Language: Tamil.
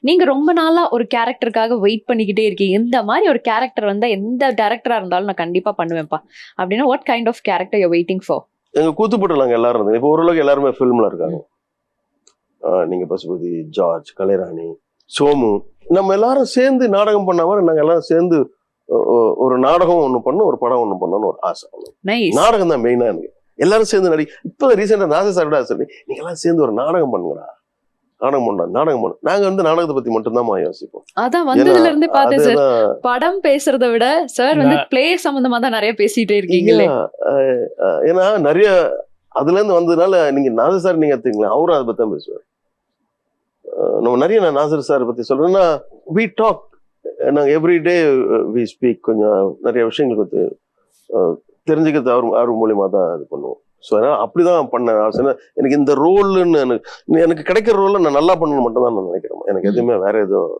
நீங்க ரொம்ப நாளா ஒரு கேரக்டருக்காக வெயிட் பண்ணிக்கிட்டே இருக்கீங்க, இந்த மாதிரி ஒரு கேரக்டர் வந்தா எந்த டேரக்டரா இருந்தாலும் நான் கண்டிப்பா பண்ணுவேன்ப்பா அப்படின்னா what kind of character you waiting for? எங்க கூத்துப்பட்டுலாங்க எல்லாரும் இருந்தாங்க. இப்போ ஓரளவுக்கு எல்லாருமே ஃபிலிம்ல இருக்காங்க. நீங்க பசுபதி, ஜார்ஜ், கலைராணி, சோமு, நம்ம எல்லாரும் சேர்ந்து நாடகம் பண்ண மாதிரி நாங்க எல்லாரும் சேர்ந்து ஒரு நாடகம் ஒண்ணு பண்ணணும், ஒரு படம் ஒண்ணு பண்ணணும்னு ஒரு ஆசை. நாடகம் தான் மெயினா எனக்கு. எல்லாரும் சேர்ந்து இப்ப ரீசெண்டா நாசர் சார் சொல்லி நீங்க எல்லாம் சேர்ந்து ஒரு நாடகம் பண்ணுங்கடா, நாடகம் பண்ண நாங்க நாடகத்தை பத்தி மட்டும்தான் யோசிப்போம். அதான் வந்ததுல இருந்து பார்த்தேன் சார், படம் பேசுறதை விட சார் பிளே சம்பந்தமா தான் நிறைய பேசிட்டே இருக்கீங்களே. ஏன்னா நிறைய அதுல இருந்து வந்ததுனால நீங்க நாசர் சார் நீங்க எடுத்துக்கலாம், அவரும் அதை பத்தி தான் பேசுவார். நம்ம நிறைய நான் நாசர் சார் பத்தி சொல்றேன்னா we talk, நாங்க எவ்ரிடே we speak. கொஞ்சம் நிறைய விஷயங்கள் பத்தி தெரிஞ்சுக்கிறது அவர் மூலியமா தான் இது பண்ணுவோம். ஸோ அதனால அப்படிதான் பண்ண ஆசை. எனக்கு இந்த ரோல்னு எனக்கு கிடைக்கிற ரோல்ல நான் நல்லா பண்ணணும் மட்டும் தான் நான் நினைக்கிறேன். எனக்கு எதுவுமே வேற எதுவும்